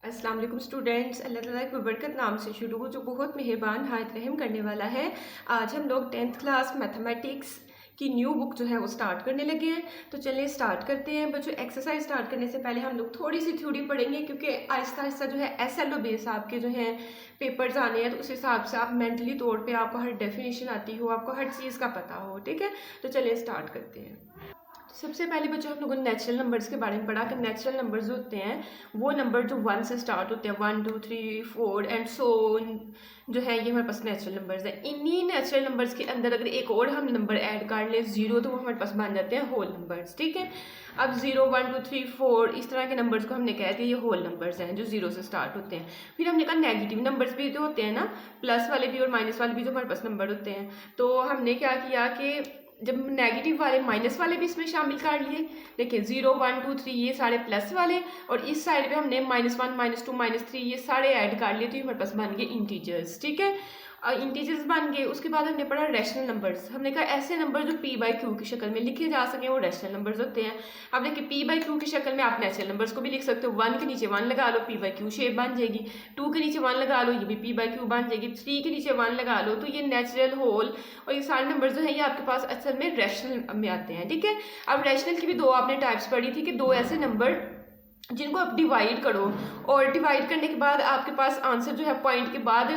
अस्सलाम वालेकुम स्टूडेंट्स। अल्लाह ताला की बरकत नाम से शुरू हो जो बहुत मेहरबान हायत रहम करने वाला है। आज हम लोग 10th क्लास मैथमेटिक्स की न्यू बुक जो है वो स्टार्ट करने लगे हैं। तो चलिए स्टार्ट करते हैं बच्चों। एक्सरसाइज स्टार्ट करने से पहले हम लोग थोड़ी सी थ्योरी पढ़ेंगे क्योंकि आहिस्ता आहिस्ता जो है SLO बेस आपके जो हैं पेपर्स आने हैं, तो उस हिसाब से आप मेंटली तौर पे आपको हर डेफिनेशन आती हो, आपको हर चीज़ का पता हो। ठीक है, तो चलिए स्टार्ट करते हैं। सबसे पहले बच्चों हम लोगों ने नेचुरल नंबर्स के बारे में पढ़ा कि नेचुरल नंबर्स होते हैं वो नंबर जो 1 से स्टार्ट होते हैं, 1 2 3 4 एंड सो जो है ये हमारे पास नेचुरल नंबर्स हैं। इन्हीं नेचुरल नंबर्स के अंदर अगर एक और हम नंबर ऐड कर लें 0, तो वो हमारे पास बन जाते हैं होल नंबर्स। ठीक है, अब 0 1 2 3 4 इस तरह के नंबर्स को हमने कह दिया ये होल नंबर्स हैं जो 0 से स्टार्ट होते हैं। फिर हमने कहा नेगेटिव नंबर्स भी तो होते हैं ना, प्लस वाले भी और माइनस वाले भी जो हमारे पास नंबर होते हैं। तो हमने क्या किया कि जब नेगेटिव वाले माइनस वाले भी इसमें शामिल कर लिए। देखिए 0 1 2 3 ये सारे प्लस वाले, और इस साइड पे हमने -1 -2 -3 ये सारे ऐड कर लिए, तो ये हमारे पास बन गए इंटीजर्स। ठीक है, इंटीजर्स बन गए। उसके बाद हमने पढ़ा रैशनल नंबर्स। हमने कहा ऐसे नंबर जो p/q की शक्ल में लिखे जा सके वो रैशनल नंबर्स होते हैं। अब देखिए p/q की शक्ल में आप नेचुरल नंबर्स को भी लिख सकते हो। 1 के नीचे 1 लगा लो, p/q शेप बन जाएगी। 2 के नीचे 1 लगा लो, ये भी p/q बन जाएगी। 3 के नीचे 1 लगा लो, तो ये नेचुरल, होल और ये सारे नंबर जो है ये आपके पास असल में रैशनल में आते हैं। ठीक है, अब रैशनल की भी दो आपने टाइप्स पढ़ी थी कि दो ऐसे नंबर जिनको आप डिवाइड करो, और डिवाइड करने के बाद आपके पास आंसर जो है पॉइंट के बाद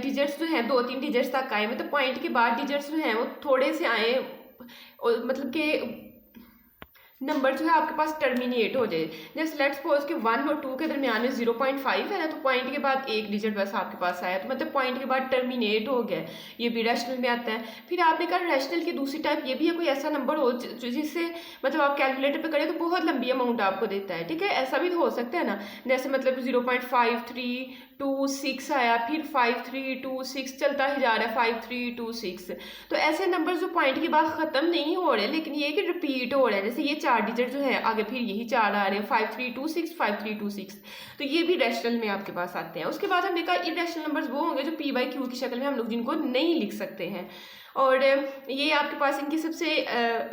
डिजिट्स जो हैं 2-3 डिजिट्स तक आए, मतलब पॉइंट के बाद डिजिट्स जो हैं वो थोड़े से आए, और मतलब कि नंबर जो है आपके पास टर्मिनेट हो जाए। जैसे लेट्स सपोज कि 1 और 2 के दरमियान में 0.5 है ना, तो पॉइंट के बाद एक डिजिट बस आपके पास आया, तो मतलब पॉइंट के बाद टर्मिनेट हो गया, ये भी रैशनल में आता है। फिर आपने कहा रैशनल की दूसरी टाइप ये भी है, कोई ऐसा नंबर हो जिससे मतलब आप कैलकुलेटर पे करें तो बहुत लंबी अमाउंट आपको देता है। ठीक है, ऐसा भी तो हो सकता है ना, जैसे मतलब 0.5326 आया, फिर 5326 चलता ही जा रहा है 5326। तो ऐसे नंबर जो पॉइंट के बाद ख़त्म नहीं हो रहे लेकिन ये कि रिपीट हो रहे हैं, जैसे ये 4 डिजिट जो है आगे फिर यही 4 आ रहे हैं 5326 5326, तो ये भी रैशनल में आपके पास आते हैं। उसके बाद हमने कहा इरेशनल नंबर्स वो होंगे जो p/q की शक्ल में हम लोग जिनको नहीं लिख सकते हैं, और ये आपके पास इनकी सबसे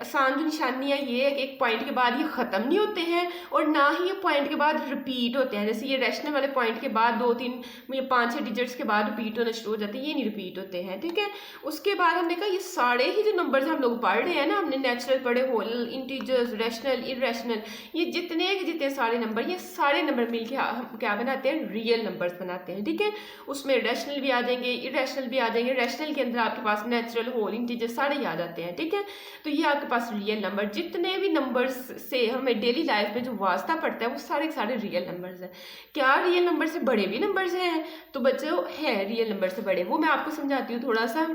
आसान जो निशानी है ये है कि एक पॉइंट के बाद ये ख़त्म नहीं होते हैं और ना ही ये पॉइंट के बाद रिपीट होते हैं। जैसे ये रैशनल वाले पॉइंट के बाद 2-3 5-6 डिजिट्स के बाद रिपीट होना शुरू हो जाते हैं, ये नहीं रिपीट होते हैं। ठीक है, उसके बाद हमने कहा ये सारे ही जो नंबर्स हम लोग पढ़ रहे हैं ना, हमने नेचुरल पढ़े, होल, इंटीजर्स, रैशनल, इरेशनल, ये जितने सारे नंबर, ये सारे नंबर मिलके हम क्या बनाते हैं, रियल नंबर्स बनाते हैं। ठीक है, उसमें रैशनल भी आ जाएंगे, इरेशनल भी आ जाएंगे। रैशनल के अंदर आपके पास नेचुरल, होल, इंटीजर सारे याद आते हैं। ठीक है, तो ये आपके पास रियल नंबर, जितने भी नंबर्स से हमें डेली लाइफ में जो वास्ता पड़ता है वो सारे सारे रियल नंबर्स हैं। क्या रियल नंबर से बड़े भी नंबर्स हैं? तो बच्चों है रियल नंबर से बड़े, वो मैं आपको समझाती हूँ थोड़ा सा।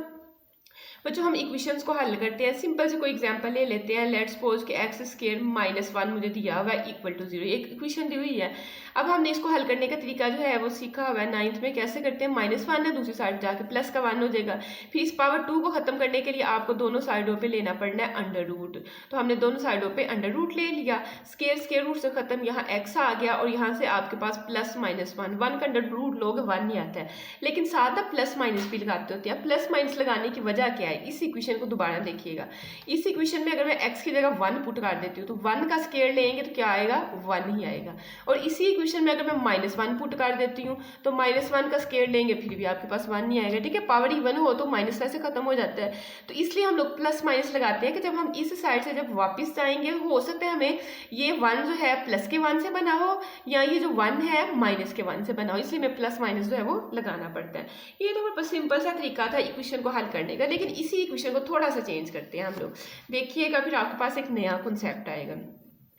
बच्चों हम इक्वेशंस को हल करते हैं। सिंपल से कोई एग्जांपल ले लेते हैं। लेट्स सपोज कि x² -1 मुझे दिया हुआ है इक्वल टू 0, एक इक्वेशन दी हुई है। अब हमने इसको हल करने का तरीका जो है वो सीखा हुआ है 9th में। कैसे करते हैं, -1 है, दूसरी साइड जाके प्लस का 1 हो जाएगा। फिर इस पावर 2 को खत्म करने के लिए आपको दोनों साइडों पे लेना पड़ना है अंडर रूट, तो हमने दोनों साइडों पे अंडर रूट ले लिया। स्केयर रूट से खत्म, यहाँ x आ गया और यहाँ से आपके पास प्लस -1 का अंडर रूट लोग 1 नहीं आता है, लेकिन साथ आप प्लस माइनस भी लगाते होते हैं। प्लस माइनस लगाने की वजह क्या है, इस इक्वेशन को दोबारा देखिएगा। इस इक्वेशन में अगर मैं x की जगह 1 पुट कर देती हूँ तो 1 का स्केयर लेंगे तो क्या आएगा, 1 ही आएगा। और इसी इक्वेशन में अगर मैं -1 पुट कर देती हूँ तो -1 का स्केयर लेंगे फिर भी आपके पास 1 नहीं आएगा। ठीक है, पावर इवन हो तो माइनस से खत्म हो जाता है, तो इसलिए हम लोग प्लस माइनस लगाते हैं कि जब हम इस साइड से जब वापस जाएंगे हो सकता है हमें ये 1 जो है प्लस के 1 से बना हो या ये जो 1 है माइनस के 1 से बना हो, इसलिए हमें प्लस माइनस जो है वो लगाना पड़ता है। ये तो मेरे सिंपल सा तरीका था इक्वेशन को हल करने का, लेकिन इसी इक्वेशन को थोड़ा सा चेंज करते हैं हम लोग। देखिएगा फिर आपके पास एक नया कॉन्सेप्ट आएगा।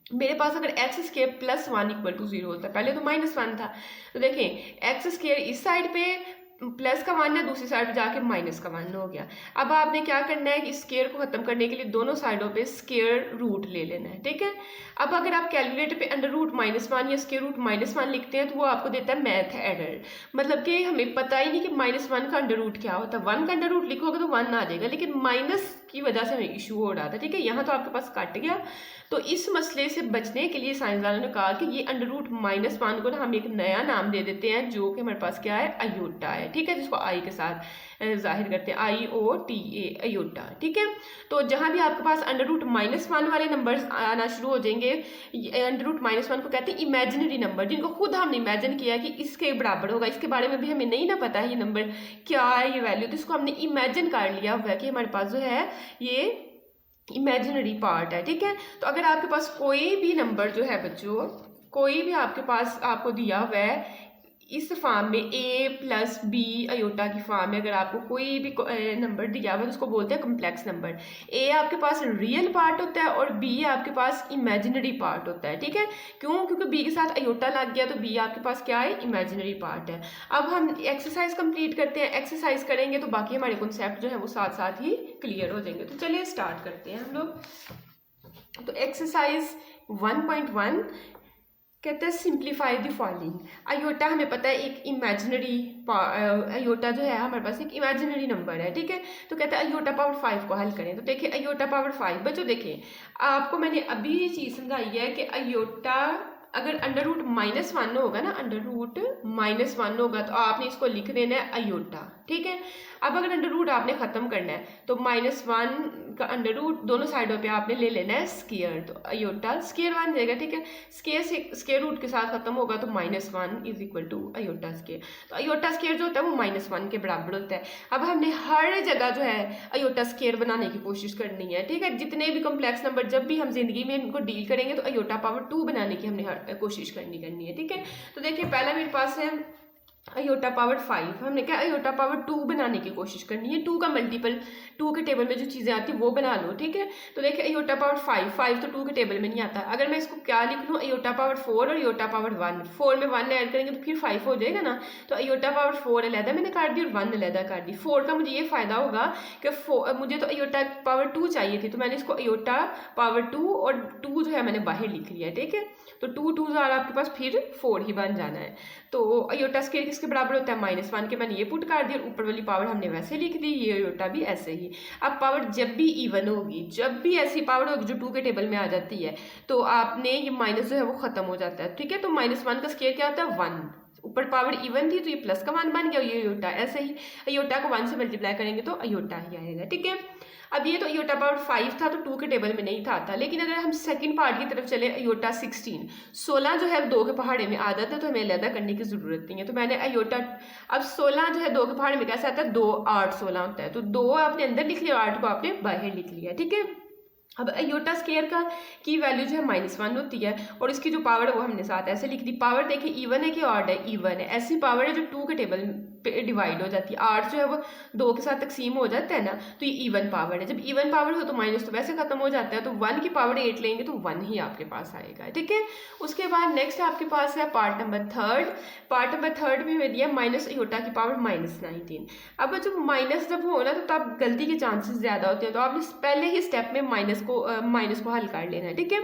मेरे पास अगर x² +1 इक्वल टू 0 होता है, पहले तो -1 था, तो देखें x² इस साइड पे प्लस का 1 है, दूसरी साइड पे जाके माइनस का 1 हो गया। अब आपने क्या करना है कि स्केयर को खत्म करने के लिए दोनों साइडों पे स्केयर रूट ले लेना है। ठीक है, अब अगर आप कैलकुलेटर पे अंडर रूट -1 या स्केयर रूट -1 लिखते हैं तो वो आपको देता है मैथ एरर, मतलब कि हमें पता ही नहीं कि -1 का अंडर रूट क्या होता है। 1 का अंडर रूट लिखोगे तो 1 आ जाएगा, लेकिन माइनस की वजह से हमें इशू हो रहा था, ठीक है। यहाँ तो आपके पास कट गया। तो इस मसले से बचने के लिए साइंसदानों ने कहा कि ये √-1 को ना हम एक नया नाम दे देते हैं, जो कि हमारे पास क्या है, अयोटा है, ठीक है, जिसको आई के साथ जाहिर करते हैं, IOTA, अयोटा, ठीक है। तो जहाँ भी आपके पास √-1 वाले नंबर्स आना शुरू हो जाएंगे, √-1 को कहते हैं इमेजिनरी नंबर, जिनको खुद हमने इमेजिन किया कि इसके बराबर होगा, इसके बारे में भी हमें नहीं ना पता है ये नंबर क्या है, ये वैल्यू, तो इसको हमने इमेजिन कर लिया हुआ है कि हमारे पास जो है ये इमेजिनरी पार्ट है, ठीक है। तो अगर आपके पास कोई भी नंबर जो है बच्चों, कोई भी आपके पास आपको दिया हुआ है इस फॉर्म में A+B अयोटा की फॉर्म में, अगर आपको कोई भी नंबर दिया हुआ है तो उसको बोलते हैं कम्प्लेक्स नंबर। A आपके पास रियल पार्ट होता है और B आपके पास इमेजिनरी पार्ट होता है, ठीक है। क्यों? क्योंकि B के साथ अयोटा लग गया तो B आपके पास क्या है, इमेजिनरी पार्ट है। अब हम एक्सरसाइज कंप्लीट करते हैं। एक्सरसाइज करेंगे तो बाकी हमारे कॉन्सेप्ट जो है वो साथ साथ ही क्लियर हो जाएंगे। तो चलिए स्टार्ट करते हैं हम लोग। तो एक्सरसाइज 1.1 कहते हैं सिंप्लीफाई द फॉलोइंग। अयोटा हमें पता है एक इमेजिनरी, अयोटा जो है हमारे पास एक इमेजिनरी नंबर है, ठीक है। तो कहते हैं अयोटा पावर 5 को हल करें। तो देखिए अयोटा पावर 5, बच्चों देखिए आपको मैंने अभी ये चीज़ समझाई है कि अयोटा अगर √-1 होगा ना, √-1 होगा तो आपने इसको लिख देना है अयोटा, ठीक है। अब अगर अंडर रूट आपने ख़त्म करना है तो -1 का अंडर रूट दोनों साइडों पे आपने ले लेना है स्क्वायर, तो अयोटा स्क्वायर बन जाएगा, ठीक है। स्क्वायर से स्क्वायर रूट के साथ खत्म होगा तो -1 = अयोटा स्क्वायर। तो अयोटा स्क्वायर जो होता है वो -1 के बराबर होता है। अब हमने हर जगह जो है अयोटा स्क्वायर बनाने की कोशिश करनी है, ठीक है। जितने भी कम्प्लेक्स नंबर जब भी हम जिंदगी में इनको डील करेंगे तो अयोटा पावर 2 बनाने की हमने कोशिश करनी है, ठीक है। तो देखिए पहला मेरे पास है अयोटा पावर 5, हमने क्या अयोटा पावर 2 बनाने की कोशिश करनी है। 2 का मल्टीपल 2 के टेबल में जो चीज़ें आती है वो बना लो, ठीक है। तो देखिए अयोटा पावर 5 तो 2 के टेबल में नहीं आता। अगर मैं इसको क्या लिख लूँ, अयोटा पावर 4 और अयोटा पावर 1, 4 में 1 ऐड करेंगे तो फिर 5 हो जाएगा ना। तो अयोटा पावर 4 अलहदा मैंने काट दी और 1 अलहदा काट दी। 4 का मुझे ये फ़ायदा होगा कि मुझे तो अयोटा पावर 2 चाहिए थी, तो मैंने इसको अयोटा पावर 2 और 2 जो है मैंने बाहर लिख लिया, ठीक है। तो 2 2 आपके पास फिर 4 ही बन जाना है। तो अयोटा स्क्वायर किसके बराबर होता है, -1 के, मैंने ये पुट कर दिया। ऊपर वाली पावर हमने वैसे लिख दी, ये अयोटा भी ऐसे ही। अब पावर जब भी इवन होगी, जब भी ऐसी पावर होगी जो 2 के टेबल में आ जाती है, तो आपने ये माइनस जो है वो खत्म हो जाता है, ठीक है। तो -1 का स्क्वायर क्या होता है, 1। ऊपर पावर इवन थी तो ये प्लस का 1 बन गया, ये अयोटा ऐसे ही। अयोटा को 1 से मल्टीप्लाई करेंगे तो अयोटा ही आएगा, ठीक है। अब ये तो अयोटा पावर 5 था तो 2 के टेबल में नहीं था, लेकिन अगर हम सेकंड पार्ट की तरफ चले, अयोटा 16 जो है 2 के पहाड़े में आ जाता है तो हमें अलग करने की जरूरत नहीं है। तो मैंने अयोटा, अब 16 जो है 2 के पहाड़े में कैसे आता है, 2 8 16 होता है, तो 2 आपने अंदर लिख लिया, 8 को आपने बाहर लिख लिया, ठीक है। अब अयोटा स्क्वायर का की वैल्यू जो है -1 होती है और इसकी जो पावर है वो हमने साथ ऐसे लिख दी। पावर देखिए इवन है कि ऑड है, इवन है। ऐसी पावर है जो 2 के टेबल पे डिवाइड हो जाती है। 8 जो है वो 2 के साथ तकसीम हो जाता है ना, तो ये इवन पावर है। जब इवन पावर हो तो माइनस तो वैसे खत्म हो जाता है, तो 1 की पावर 8 लेंगे तो 1 ही आपके पास आएगा, ठीक है। उसके बाद नेक्स्ट आपके पास है पार्ट नंबर 3। पार्ट नंबर 3 में हमें दिया माइनस अयोटा की पावर -19। अब जब माइनस जब हो ना तो तब गलती के चांसेस ज़्यादा होते हैं, तो आपने पहले ही स्टेप में माइनस को हल कर लेना है, ठीक है।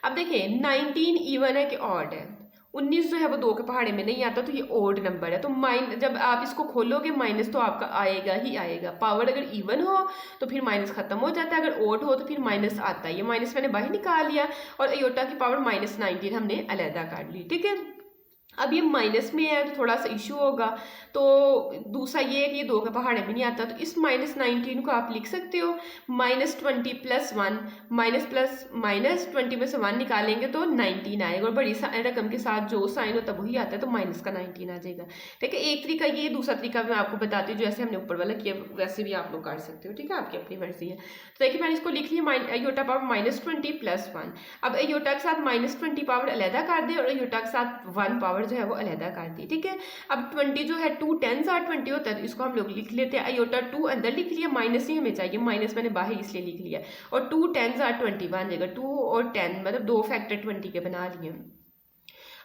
अब देखिए 19 इवन है कि ऑड है, 19 जो है वो 2 के पहाड़े में नहीं आता, तो ये ओड नंबर है। तो जब आप इसको खोलोगे माइनस तो आपका आएगा ही आएगा। पावर अगर इवन हो तो फिर माइनस खत्म हो जाता है, अगर ओड हो तो फिर माइनस आता है। ये माइनस मैंने बाहर निकाल लिया और अयोटा की पावर -19 हमने अलहदा काट ली, ठीक है। अब ये माइनस में है तो थोड़ा सा इशू होगा। तो दूसरा ये है कि ये 2 के पहाड़े में नहीं आता, तो इस -19 को आप लिख सकते हो -20 + 1, -20 में से 1 निकालेंगे तो 19 आएगा, और बड़ी रकम के साथ जो साइन होता है वही आता है, तो माइनस का 19 आ जाएगा, ठीक है। एक तरीका ये, दूसरा तरीका मैं आपको बताती हूँ, जैसे हमने ऊपर वाला किया वैसे भी आप लोग कर सकते हो, ठीक है, आपकी अपनी मर्जी है। तो देखिए मैंने इसको लिख लिया अयोटा पावर -20 + 1। अब अयोटा के साथ -20 पावर अलहदा कर दे और अयोटा के साथ 1 पावर जो है वो अलहदा कर दी, ठीक है। अब 20 जो है 2 10s are 20 होता है, तो इसको हम लोग लिख लेते हैं अयोटा 2 अंदर लिख लिया, माइनस ही हमें चाहिए, माइनस मैंने बाहर इसलिए लिख लिया, और 2 10s are 20 बन जाएगा। 2 और 10 मतलब 2 फैक्टर 20 के बना लिए।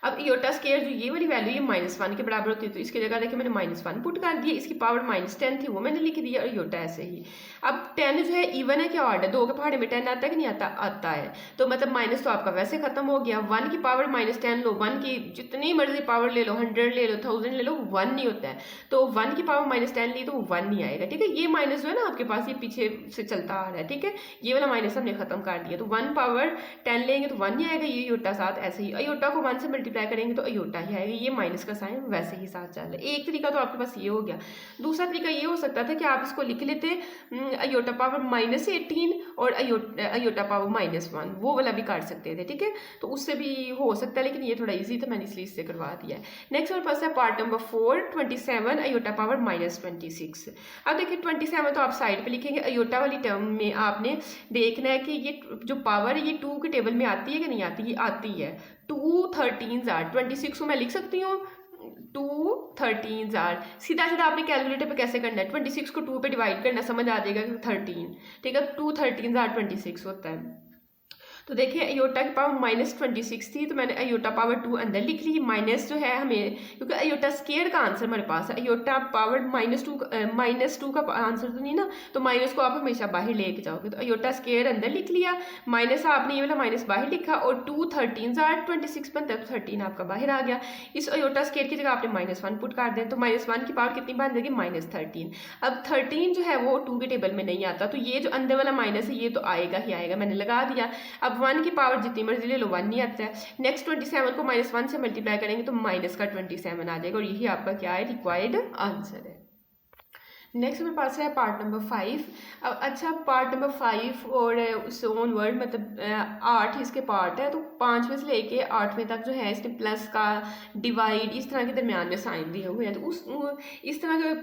अब आयोटा स्केयर जो ये वाली वैल्यू ये -1 के बराबर होती है, तो इसकी जगह देखिए मैंने -1 पुट कर दिया, इसकी पावर -10 थी वो मैंने लिख दिया, आयोटा ऐसे ही। अब 10 जो है इवन है क्या ऑड है, 2 के पहाड़े में 10 आता है कि नहीं आता, आता है, तो मतलब माइनस तो आपका वैसे खत्म हो गया। 1 की पावर -10 लो, 1 की जितनी मर्जी पावर ले लो, 100 ले लो, 1000 ले लो, 1 नहीं होता है, तो 1 की पावर -10 ली तो 1 नहीं आएगा, ठीक है। ये माइनस जो है ना आपके पास ये पीछे से चलता आ रहा है, ठीक है, ये वाला माइनस हमने खत्म कर दिया, तो 1 पावर 10 लेंगे तो 1 नहीं आएगा, ये आयोटा साथ ऐसे ही, आयोटा को 1 से मल्टीप्लाई करेंगे तो आयोटा ही आएगा, ये माइनस का साइन वैसे ही साथ चल रहा है। एक तरीका तो आपके पास ये हो गया। दूसरा तरीका ये हो सकता था कि आप इसको लिख लेते आयोटा पावर -18 और आयोटा पावर -1, वो वाला भी कर सकते थे, ठीक है, तो उससे भी हो सकता है, लेकिन ये थोड़ा इजी था, मैंने इसलिए इससे करवा दिया है। नेक्स्ट हमारे पास है पार्ट नंबर 4, 27 आयोटा पावर -26। अब देखिए 27 तो आप साइड पे लिखेंगे, आयोटा वाली टर्म में आपने देखना है कि ये जो पावर है ये 2 के टेबल में आती है कि नहीं आती, ये आती है। 2 13s are 26 को मैं लिख सकती हूँ 2 13s are, सीधा सीधा आपने कैलकुलेटर पे कैसे करना है, 26 को 2 पे डिवाइड करना, समझ आ जाएगा कि 13, ठीक है, 2 13s are 26 होता है। तो देखिए आयोटा की पावर -26 थी, तो मैंने आयोटा पावर 2 अंदर लिख ली, माइनस जो है हमें, क्योंकि आयोटा स्केयर का आंसर हमारे पास है, आयोटा पावर -2 का आंसर तो नहीं ना, तो माइनस को आप हमेशा बाहर लेके जाओगे, तो आयोटा स्केयर अंदर लिख लिया, माइनस आपने ये वाला माइनस बाहर लिखा, और 2 13s are 26 बनता है, तो 13 आपका बाहर आ गया। इस आयोटा स्केयर की जगह आपने -1 पुट कर दें, तो -1 की पावर कितनी बन जाएगी, -13। अब 13 जो है वो 2 के टेबल में नहीं आता, तो ये जो अंदर वाला माइनस है ये तो आएगा ही आएगा, मैंने लगा दिया। अब 1 की पावर जितनी मर्जी ले लो 1 नहीं आता है। नेक्स्ट 27 को -1 से मल्टीप्लाई करेंगे तो माइनस का 27 आ जाएगा, और यही आपका क्या है, रिक्वायर्ड आंसर है। नेक्स्ट मेरे पास है पार्ट नंबर 5। अब अच्छा पार्ट नंबर 5 और उससे ऑन वर्ड मतलब 8 इसके पार्ट है, तो 5वें से लेके 8वें तक जो है इसने प्लस का, डिवाइड, इस तरह के दरमियान में साइन दिए हुए हैं, तो इस तरह के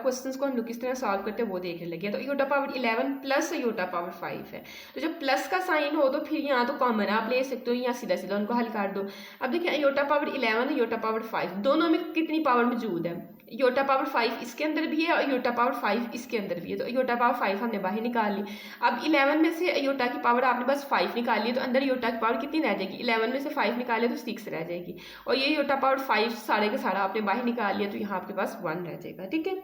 क्वेश्चंस को हम लोग किस तरह सॉल्व करते हैं वो देखने लगे। तो iota power 11 plus iota power 5 है, तो जब प्लस का साइन हो तो फिर यहाँ तो कॉमन आप ले सकते हो, यहाँ सीधा सीधा उनको हल कर दो। अब देखिए आयोटा पावर 11 आयोटा पावर 5 दोनों में कितनी पावर मौजूद है, आयोटा पावर 5 इसके अंदर भी है और आयोटा पावर 5 इसके अंदर भी है, तो आयोटा पावर 5 हमने बाहर निकाल ली। अब 11 में से आयोटा की पावर आपने बस 5 निकाल ली, तो अंदर आयोटा की पावर कितनी रह जाएगी, 11 में से 5 निकाले तो 6 रह जाएगी, और ये आयोटा पावर 5 सारे का सारा आपने बाहर निकाल लिया, तो यहाँ आपके पास 1 रह जाएगा, ठीक है।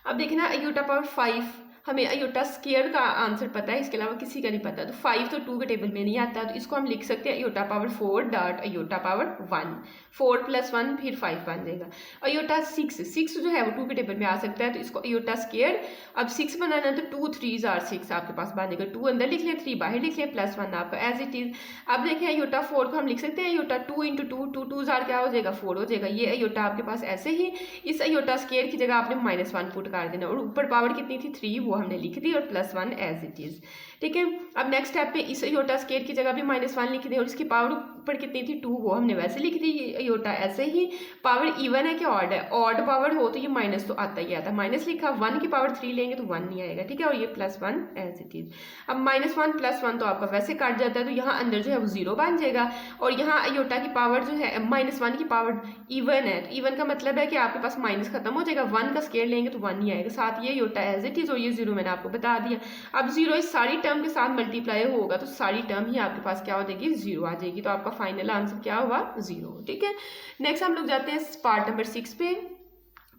अब देखना आयोटा पावर 5 हमें आयोटा स्केयर का आंसर पता है, इसके अलावा किसी का नहीं पता, तो 5 तो 2 के टेबल में नहीं आता, तो इसको हम लिख सकते हैं iota power 4 dot iota power 1, 4 + 1 फिर 5 बन जाएगा। आयोटा 6 जो है वो 2 के टेबल में आ सकता है, तो इसको आयोटा स्केयर, अब 6 बनाना है तो 2 3s are 6 आपके पास बन जाएगा, 2 अंदर लिख लें 3 बाहर लिख लें +1 आपका एज इट इज। अब देखिए आयोटा 4 को हम लिख सकते हैं आयोटा 2 × 2, 2 2s are क्या हो जाएगा 4 हो जाएगा, ये आयोटा आपके पास ऐसे ही। इस आयोटा स्केयर की जगह आपने -1 पुट कर देना, और ऊपर पावर कितनी थी 3 वो हमने लिख दी, और +1 एज इट इज, ठीक है। अब नेक्स्ट स्टेप पे इस आयोटा स्केयर की जगह भी -1 लिख दी, और इसकी पावर ऊपर कितनी थी 2 वो हमने वैसे लिख दी, आयोटा ऐसे ही। पावर इवन है कि ऑड है, ऑड पावर हो तो ये माइनस तो आता ही आता है, माइनस लिखा, 1 की पावर 3 लेंगे तो 1 नहीं आएगा, ठीक है, और ये +1 एज इट इज। अब -1 +1 तो आपका वैसे कट जाता है, तो यहाँ अंदर जो है वो 0 बन जाएगा, और यहाँ आयोटा की पावर जो है -1 की पावर इवन है, तो इवन का मतलब है कि आपके पास माइनस खत्म हो जाएगा, 1 का स्केयर लेंगे तो 1 नहीं आएगा, साथ ये आयोटा एज इट इज, और ये 0 मैंने आपको बता दिया। अब 0 इस सारी टर्म के साथ मल्टीप्लाई होगा तो सारी टर्म ही आपके पास क्या हो जाएगी 0 आ जाएगी, तो आपका फाइनल आंसर क्या हुआ 0, ठीक है। नेक्स्ट हम लोग जाते हैं पार्ट नंबर 6 पे।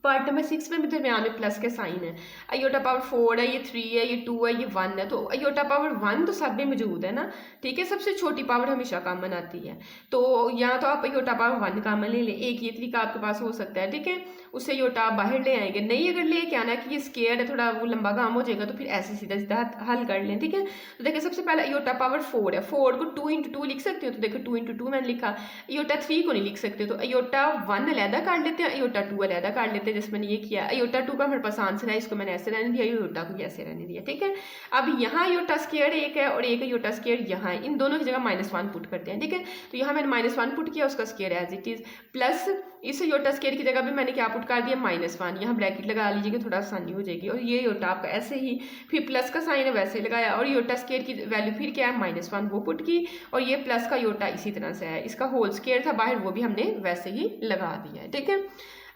पार्ट नंबर 6 में भी दरमियान में प्लस के साइन है, आयोटा पावर 4 है, ये 3 है, ये 2 है, ये 1 है, तो आयोटा पावर 1 तो सब में मौजूद है ना, ठीक है, सबसे छोटी पावर हमेशा कॉमन आती है, तो यहाँ तो आप आयोटा पावर 1 कॉमन ले लें, एक ये तरीका आपके पास हो सकता है, ठीक है, उससे आयोटा आप बाहर ले आएंगे। नहीं अगर ले के आना है कि ये स्केयर है थोड़ा वो लंबा काम हो जाएगा, तो फिर ऐसे सीधा सीधा हल कर लें, ठीक है। तो देखिए सबसे पहले आयोटा पावर 4 है, 4 को 2 × 2 लिख सकते हो, तो देखो 2 × 2 मैंने लिखा। आयोटा 3 को नहीं लिख सकते, तो आयोटा 1 अलहदा कर लेते हैं, आयोटा 2 अलहदा कर लेते हैं, जिसमें मैंने ये किया। आयोटा 2 का मेरे पास आंसर है, इसको मैंने ऐसे रहने दिया, आयोटा को ऐसे रहने दिया, ठीक है। अब यहाँ आयोटा स्केयर एक है और एक आयोटा स्केयर यहाँ है, इन दोनों की जगह -1 पुट करते हैं, ठीक है। तो यहाँ मैंने -1 पुट किया, उसका square as it is, plus इस योटा स्केयर की जगह पे मैंने क्या पुट कर दिया -1, यहाँ ब्रैकेट लगा लीजिएगा, थोड़ा आसानी हो जाएगी। और ये योटा आपका ऐसे ही, फिर प्लस का साइन है वैसे लगाया, और योटा स्केयर की वैल्यू फिर क्या है -1 वो पुट की, और ये प्लस का योटा इसी तरह से है, इसका होल स्केयर था बाहर वो भी हमने वैसे ही लगा दिया है, ठीक है।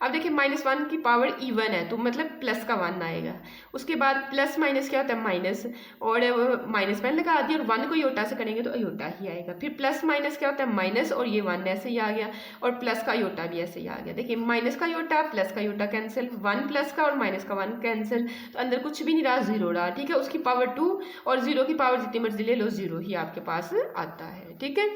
अब देखिए -1 की पावर इवन है तो मतलब प्लस का 1 आएगा, उसके बाद प्लस माइनस क्या होता है माइनस, और -1 लगा दिया और 1 को योटा से करेंगे तो अयोटा ही आएगा। फिर प्लस माइनस क्या होता है माइनस, और ये 1 ऐसे ही आ गया, और प्लस का योटा भी ऐसे ही आ गया। देखिए माइनस का योटा प्लस का योटा कैंसिल, 1 प्लस का और माइनस का 1 कैंसिल, तो अंदर कुछ भी नहीं रहा, 0 रहा, ठीक है। उसकी पावर 2, और 0 की पावर जितनी मर्जी ले लो 0 ही आपके पास आता है, ठीक है।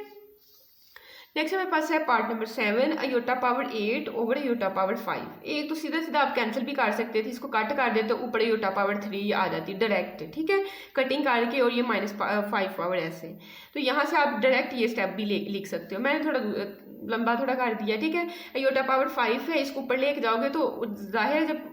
नेक्स्ट हमारे पास है part number 7, iota power 8 over iota power 5। एक तो सीधा सीधा आप कैंसिल भी कर सकते थे, इसको कट कर देते तो ऊपर अयोटा पावर 3 आ जाती डायरेक्ट, ठीक है, कटिंग करके, और ये -5 पावर ऐसे। तो यहाँ से आप डायरेक्ट ये स्टेप भी लिख सकते हो, मैंने थोड़ा लंबा थोड़ा कर दिया, ठीक है। अयोटा पावर 5 है, इसको ऊपर लेके जाओगे तो जाहिर है जब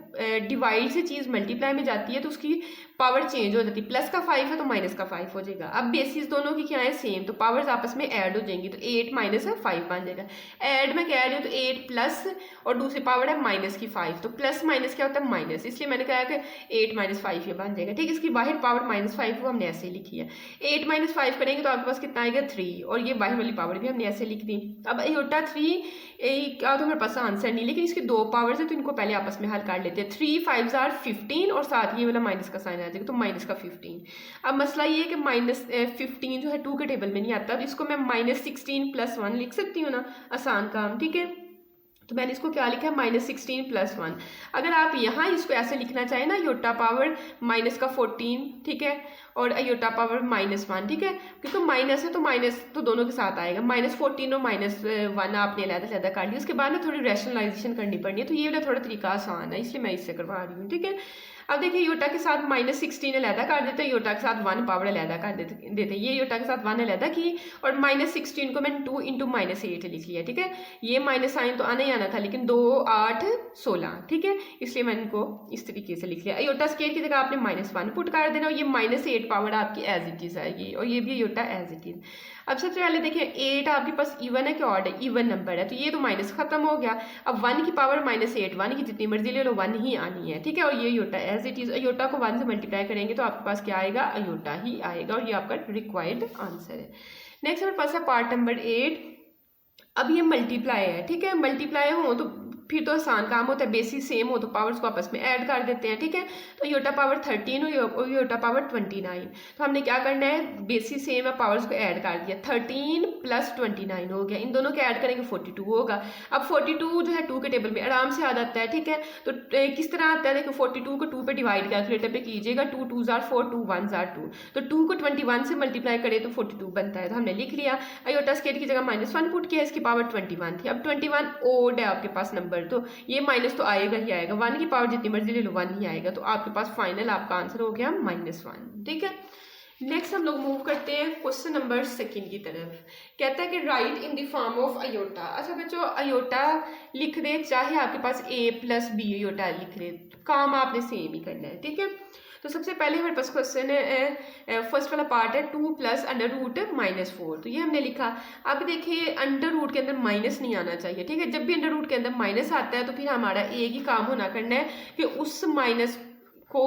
डिवाइड से चीज़ मल्टीप्लाई में जाती है तो उसकी पावर चेंज हो जाती है, प्लस का 5 है तो माइनस का 5 हो जाएगा। अब बेसिस दोनों की क्या है सेम, तो पावर्स आपस में ऐड हो जाएंगी, तो 8 - 5 बन जाएगा। ऐड में कह रही हूँ तो 8 प्लस और दूसरी पावर है माइनस की 5, तो प्लस माइनस क्या होता है माइनस, इसलिए मैंने कहा कि 8 - 5 ये बन जाएगा, ठीक है। इसकी बाहर पावर -5 वो हमने ऐसे लिखी है, 8 - 5 करेंगे तो आपके पास कितना आएगा 3, और ये बाहर वाली पावर भी हमने ऐसे लिख दी। अब अयोटा 3 क्या तो हमारे पास आंसर नहीं, लेकिन इसकी 2 पावर्स है तो इनको पहले आपस में हल कर लेते हैं। 3 5 = 15 और साथ ये वाला माइनस का साइन आ जाएगा, तो माइनस का 15। अब मसला ये है कि -15 जो है 2 के टेबल में नहीं आता, तो इसको मैं -16 + 1 लिख सकती हूँ ना, आसान काम, ठीक है। तो मैंने इसको क्या लिखा है -16 + 1। अगर आप यहाँ इसको ऐसे लिखना चाहें ना, योटा पावर -14, ठीक है, और अयोटा पावर -1, ठीक है, क्योंकि माइनस है तो माइनस तो दोनों के साथ आएगा, -14 और -1 आपने अलग-अलग कर लिया। उसके बाद ना थोड़ी रैशनलाइजेशन करनी पड़नी है, तो ये वाला थोड़ा तरीका आसान है, इसलिए मैं इससे करवा रही हूँ, ठीक है। अब देखिए योटा के साथ -16 अलहदा कर देते हैं, योटा के साथ 1 पावर अलहदा कर देते हैं, ये योटा के साथ 1 अलहदा की, और -16 को मैंने 2 × -8 लिख लिया, ठीक है। ये माइनस साइन तो आना ही आना था, लेकिन 2 8 16, ठीक है, इसलिए मैंने इनको इस तरीके से लिख लिया। अयोटा स्केयर की जगह आपने -1 पुट कर देना, और ये -8 पावर आपकी एज इट इज़ आएगी, और ये भी अयोटा एज इट इज़। अब सबसे पहले देखिए 8 आपके पास इवन है कि ऑड है, इवन नंबर है, तो ये तो माइनस खत्म हो गया। अब 1 की पावर -8, 1 की जितनी मर्जी ले लो 1 ही आनी है, ठीक है, और ये iota as it is, iota को 1 से मल्टीप्लाई करेंगे तो आपके पास क्या आएगा, अयोटा ही आएगा, और ये आपका रिक्वायर्ड आंसर है। नेक्स्ट हमारे पास है पार्ट नंबर 8। अब ये मल्टीप्लाई है, ठीक है, मल्टीप्लाई हो तो फिर तो आसान काम होता है, बेसिस सेम हो तो पावर्स को आपस में ऐड कर देते हैं, ठीक है। तो योटा पावर 13 और योटा पावर 29, तो हमने क्या करना है, बेसिस सेम है, पावर्स को ऐड कर दिया, 13 + 29 हो गया, इन दोनों के ऐड करेंगे 42 होगा। अब 42 जो है 2 के टेबल में आराम से आ जाता है, ठीक है। तो किस तरह आता है, देखो 42 को 2 पे डिवाइड कैलकुलेटर पे कीजिएगा, 2 2 = 4, 2 1 = 2, तो 2 को 21 से मल्टीप्लाई करें तो 42 बनता है, तो हमने लिख लिया। अयोटा स्केयर की जगह -1 पुट किया, इसकी पावर 21 थी। अब 21 ओड है आपके पास नंबर, तो ये माइनस तो आएगा ही आएगा, 1 की पावर जितनी मर्जी ले लो 1 ही आएगा, तो आपके पास फाइनल आपका आंसर हो गया -1, ठीक है। नेक्स्ट हम लोग मूव करते हैं क्वेश्चन नंबर 2 की तरफ। कहता है कि write in the form of iota. अच्छा बच्चों, अयोटा लिख दे, चाहे आपके पास a + b अयोटा लिख दे, काम आपने सेम ही करना है, ठीक है। तो सबसे पहले हमारे पास क्वेश्चन है, फर्स्ट वाला पार्ट है 2 + √-4, तो ये हमने लिखा। अब देखिए अंडर रूट के अंदर माइनस नहीं आना चाहिए, ठीक है। जब भी अंडर रूट के अंदर माइनस आता है तो फिर हमारा एक ही काम होना करना है कि उस माइनस को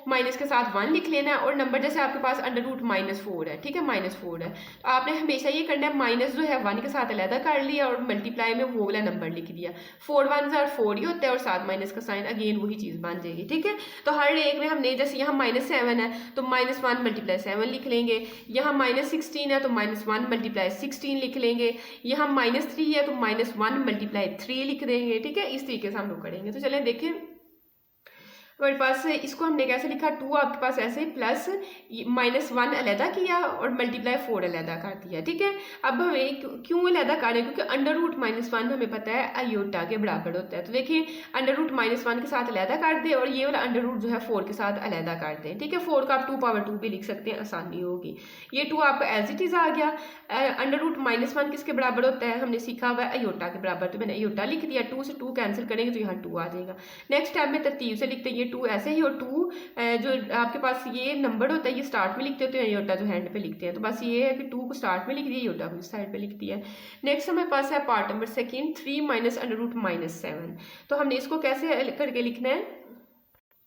माइनस के साथ 1 लिख लेना है, और नंबर जैसे आपके पास अंडर रूट -4 है, ठीक है, -4 है, तो आपने हमेशा ये करना है, माइनस जो है 1 के साथ अलहदा कर लिया और मल्टीप्लाई में वो वाला नंबर लिख दिया। 4 1 = 4 ही होता है, और साथ माइनस का साइन, अगेन वही चीज़ बन जाएगी, ठीक है। तो हर एक में हमने जैसे यहाँ -7 है तो -1 × 7 लिख लेंगे, यहाँ -16 है तो -1 × 16 लिख लेंगे, यहाँ -3 है तो -1 × 3 लिख देंगे, ठीक है। इस तरीके से हम लोग करेंगे। तो चलें देखें हमारे पास इसको हमने कैसे लिखा, 2 आपके पास ऐसे प्लस -1 अलहदा किया और ×4 अलहदा कर दिया, ठीक है। अब हमें क्यों अलहदा कर रहे हैं, क्योंकि अंडर रूट -1 हमें पता है अयोटा के बराबर होता है। तो देखिए अंडर रूट -1 के साथ अलहदा कर दे, और ये वाला अंडर रूट जो है 4 के साथ अलहदा कर दें, ठीक है। 4 का आप 2 भी लिख सकते हैं, आसानी होगी। ये 2 आपका एज इट इज़ आ गया। अंडर रूट -1 किसके बराबर होता है, हमने सीखा हुआ है अयोटा के बराबर, तो मैंने अयोटा लिख दिया। 2 से 2 कैंसिल करेंगे तो यहाँ 2 आ जाएगा। नेक्स्ट स्टेप में तरतीब से लिखते हैं, ये 2 ऐसे ही, और 2 जो आपके पास ये नंबर होता है ये स्टार्ट में लिखते होते हैं, आयोटा जो हैंड पे लिखते हैं। तो बस ये है कि 2 को स्टार्ट में लिख दिया, आयोटा को साइड पे लिख दिया। नेक्स्ट हमारे पास है part number second, 3 minus under root minus 7। तो हमने इसको कैसे करके लिखना है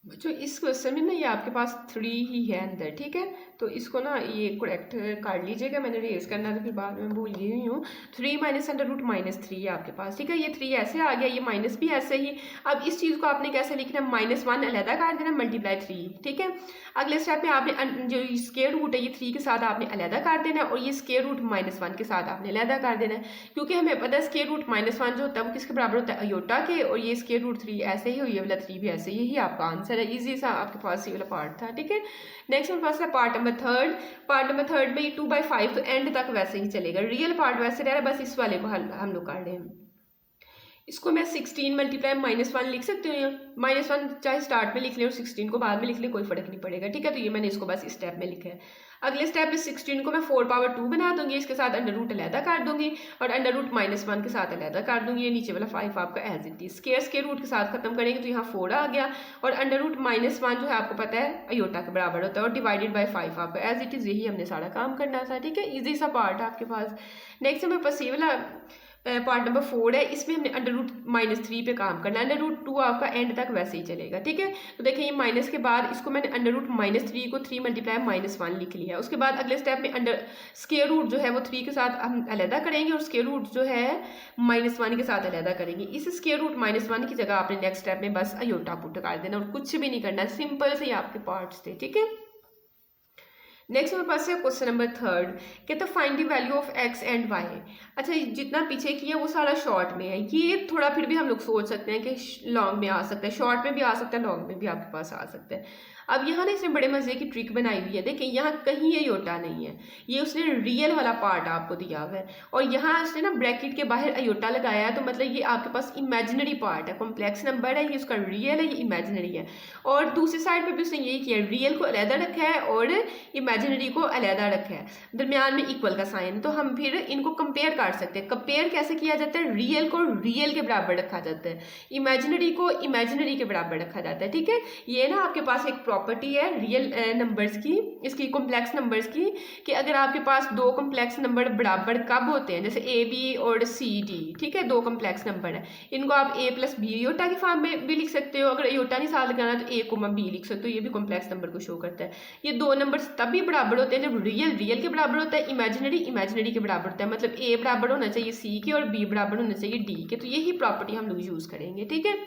बच्चों, इस क्वेश्चन में ना ये आपके पास 3 ही है अंदर, ठीक है। तो इसको ना ये करेक्ट कर लीजिएगा, मैंने रेज करना था फिर बाद में भूल गई हुई हूँ। 3 माइनस अंडर रूट माइनस 3 है आपके पास, ठीक है। ये 3 ऐसे आ गया, ये माइनस भी ऐसे ही। अब इस चीज़ को आपने कैसे लिखना है, -1 अलहदा कर देना, मल्टीप्लाई 3, ठीक है। अगले स्टेप में आपने जो स्क्वायर रूट है ये 3 के साथ आपने अलहदा कर देना है, और ये स्क्वायर रूट -1 के साथ आपने अलहदा कर देना है, क्योंकि हमें पता है स्क्वायर रूट -1 जो होता है वो किसके बराबर होता है, आयोटा के। और ये स्क्वायर रूट 3 ऐसे ही, और ये वाला 3 भी ऐसे ही। यही आपका आंसर है, ईजी सा आपके पास ये वाला पार्ट था, ठीक है। नेक्स्ट हमारे पास है part number third. Part number third में ये 2/5 तो एंड तक वैसे ही चलेगा, रियल पार्ट वैसे रह रहा है, बस इस वाले को हम लोग कर रहे हैं। इसको मैं 16 मल्टीप्लाई -1 लिख सकती हूँ, -1 चाहे स्टार्ट में लिख ले और 16 को बाद में लिख ले, कोई फर्क नहीं पड़ेगा, ठीक है। तो ये मैंने इसको बस इस स्टेप में लिखा है। अगले स्टेप में 16 को मैं 4/2 बना दूंगी, इसके साथ अंडर रूट अलहदा कर दूंगी, और अंडर रूट -1 के साथ अलहदा कर दूंगी। ये नीचे वाला 5 आपका as it is square root के साथ खत्म करेंगे तो यहाँ 4 आ गया, और अंडर रूट -1 जो है आपको पता है आयोटा के बराबर होता है, और डिवाइडेड बाय 5 आपका एज इट इज। यही हमने सारा काम करना था, ठीक है। इजी सा पार्ट है आपके पास। नेक्स्ट हमें पास ये वाला पार्ट नंबर 4 है, इसमें हमने अंडर रूट -3 पे काम करना है। अंडर रूट 2 आपका एंड तक वैसे ही चलेगा, ठीक है। तो देखिए ये माइनस के बाद इसको मैंने अंडर रूट -3 को 3 मल्टीप्लाई -1 लिख लिया। उसके बाद अगले स्टेप में अंडर स्क्वायर रूट जो है वो 3 के साथ हम अलहदा करेंगे, और स्क्वायर रूट जो है -1 के साथ अलहदा करेंगे। इस स्क्वायर रूट -1 की जगह आपने नेक्स्ट स्टेप में बस आयोटा पुट कर देना, और कुछ भी नहीं करना, सिंपल से ही आपके पार्ट्स थे, ठीक है। नेक्स्ट हमारे पास है क्वेश्चन नंबर थर्ड, कहते हैं find the value of x and y। अच्छा जितना पीछे किया वो सारा शॉर्ट में है, ये थोड़ा फिर भी हम लोग सोच सकते हैं कि लॉन्ग में आ सकता है, शॉर्ट में भी आ सकता है, लॉन्ग में भी आपके पास आ सकता है। अब यहाँ ना इसने बड़े मजे की ट्रिक बनाई हुई है, देखिए यहाँ कहीं ये अयोटा नहीं है, ये उसने रियल वाला पार्ट आपको दिया हुआ है, और यहाँ उसने ना ब्रैकेट के बाहर अयोटा लगाया है, तो मतलब ये आपके पास इमेजिनरी पार्ट है, कॉम्प्लेक्स नंबर है, ये उसका रियल है, ये इमेजिनरी है। और दूसरी साइड पे भी उसने यही किया, रियल को अलहदा रखा है और इमेजिनरी को अलहदा रखा है, दरमियान में इक्वल का साइन। तो हम फिर इनको कंपेयर कर सकते हैं। कंपेयर कैसे किया जाता है, रियल को रियल के बराबर रखा जाता है, इमेजिनरी को इमेजिनरी के बराबर रखा जाता है, ठीक है। ये ना आपके पास एक प्रॉपर्टी है रियल नंबर्स की, इसकी कॉम्प्लेक्स नंबर्स की, कि अगर आपके पास दो कॉम्प्लेक्स नंबर बराबर कब होते हैं, जैसे ए बी और सी डी, ठीक है, दो कॉम्प्लेक्स नंबर है, इनको आप a + b अयोटा की फॉर्म में भी लिख सकते हो। अगर अयोटा नहीं साथ लगाना तो a, b लिख सकते हो, ये भी कॉम्प्लेक्स नंबर को शो करता है। ये दो नंबर्स तभी बराबर होते हैं जब रियल रियल के बराबर होता है, इमेजिनरी इमेजिनरी के बराबर होता है, मतलब a बराबर होना चाहिए c के और b बराबर होना चाहिए d के। तो यही प्रॉपर्टी हम लोग यूज करेंगे, ठीक है।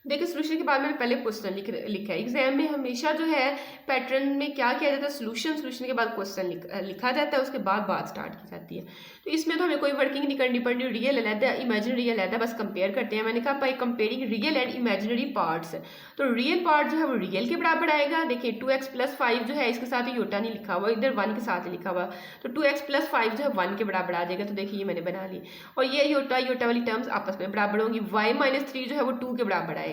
देखिए सोल्यूशन के बाद मैंने पहले क्वेश्चन लिखा है। एग्जाम में हमेशा जो है पैटर्न में क्या किया जाता है, सोल्यूशन के बाद क्वेश्चन लिखा जाता है, उसके बाद बात स्टार्ट की जाती है। तो इसमें तो हमें कोई वर्किंग नहीं करनी पड़नी, रियल अलहदा इमेजिनरी अलहदा, बस कंपेयर करते हैं। मैंने कहा भाई comparing real and imaginary parts, तो रियल पार्ट जो है वो रियल के बराबर आएगा। देखिए 2x + 5 जो है इसके साथ अयोटा नहीं लिखा हुआ, इधर 1 के साथ लिखा हुआ, तो 2x + 5 जो है 1 के बराबर आ जाएगा। तो देखिए ये मैंने बना ली, और ये अयोटा वाली टर्म्स आपस में बराबर होंगी। y - 3 जो है वो 2 के बराबर आएगा।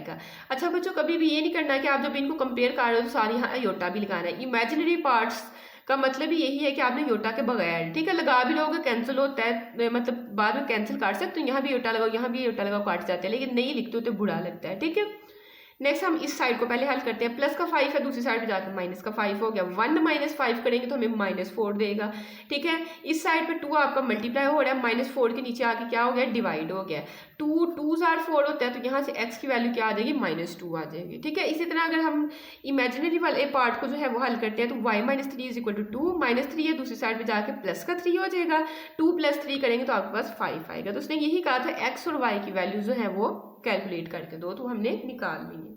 अच्छा बच्चों कभी भी ये नहीं करना कि आप जब इनको कंपेयर कर रहे हो तो सारी यहाँ अयोटा भी लगाना है। इमेजिनरी पार्ट्स का मतलब ही यही है कि आपने अयोटा के बगैर, ठीक है, लगा भी लोगे कैंसिल होता है, मतलब बाद में कैंसिल कर सकते हो, यहाँ भी अयोटा लगाओ यहाँ भी अयोटा लगाओ काट जाते हैं, लेकिन नहीं लिखते हो तो बुरा लगता है, ठीक है। नेक्स्ट हम इस साइड को पहले हल करते हैं। प्लस का 5 है, दूसरी साइड पे जाकर माइनस का 5 हो गया। 1 - 5 करेंगे तो हमें -4 देगा, ठीक है। इस साइड पे 2 आपका मल्टीप्लाई हो रहा है, -4 के नीचे आके क्या हो गया, डिवाइड हो गया। 2 2s are 4 होता है, तो यहाँ से x की वैल्यू क्या आ जाएगी, -2 आ जाएगी, ठीक है। इसी तरह अगर हम इमेजिनरी वाले पार्ट को जो है वो हल करते हैं तो y - 3 = 2, -3 है, दूसरी साइड पे जाके प्लस का 3 हो जाएगा। 2 + 3 करेंगे तो आपके पास 5 आएगा। तो उसने यही कहा था x और y की वैल्यू जो है वो कैलकुलेट करके दो, तो हमने निकाल ली है।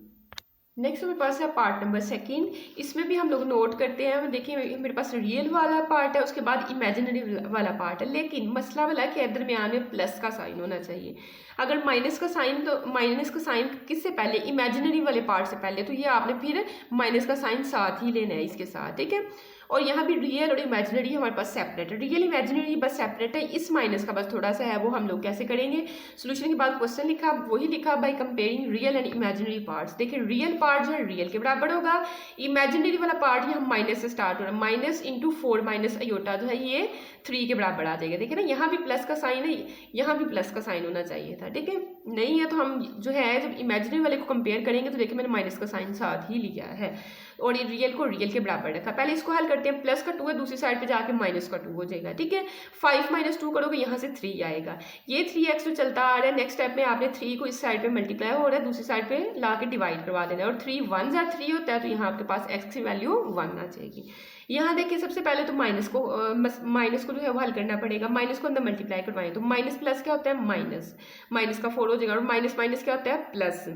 नेक्स्ट मेरे पास है पार्ट नंबर सेकंड, इसमें भी हम लोग नोट करते हैं। देखिए मेरे पास रियल वाला पार्ट है, उसके बाद इमेजिनरी वाला पार्ट है, लेकिन मसला वाला है कि दरमियान में प्लस का साइन होना चाहिए। अगर माइनस का साइन, तो माइनस का साइन किससे पहले, इमेजिनरी वाले पार्ट से पहले, तो ये आपने फिर माइनस का साइन साथ ही लेना है इसके साथ, ठीक है। और यहाँ भी रियल और इमेजिनरी हमारे पास सेपरेट है, रियल इमेजिनरी बस सेपरेट है, इस माइनस का बस थोड़ा सा है वो हम लोग कैसे करेंगे। सोल्यूशन के बाद क्वेश्चन लिखा, वही लिखा by comparing real and imaginary parts. देखिए रियल पार्ट जो है रियल के बराबर होगा, इमेजिनरी वाला पार्ट यहाँ माइनस से स्टार्ट हो रहा है, माइनस इंटू 4 माइनस अयोटा जो है ये 3 के बराबर आ जाएगा। देखिए ना यहाँ भी प्लस का साइन है, यहाँ भी प्लस का साइन होना चाहिए था, ठीक है नहीं है तो हम जो है जब इमेजिनरी वाले को कंपेयर करेंगे तो देखिए मैंने माइनस का साइन साथ ही लिया है और ये रियल को रियल के बराबर रखा। पहले इसको हल करते हैं, प्लस का 2 है दूसरी साइड पे जाके माइनस का 2 हो जाएगा, ठीक है 5 माइनस 2 करोगे यहाँ से 3 आएगा, ये 3x जो चलता आ रहा है नेक्स्ट स्टेप में आपने 3 को इस साइड पे मल्टीप्लाई हो रहा है दूसरी साइड पे ला के डिवाइड करवा देना है और 3 1 जार 3 होता है तो यहाँ आपके पास x की वैल्यू 1 आ जाएगी। यहाँ देखिए सबसे पहले तो माइनस को जो है वो हल करना पड़ेगा, माइनस को अंदर मल्टीप्लाई करवाएं तो माइनस प्लस क्या होता है माइनस का 4 हो जाएगा और माइनस माइनस क्या होता है प्लस।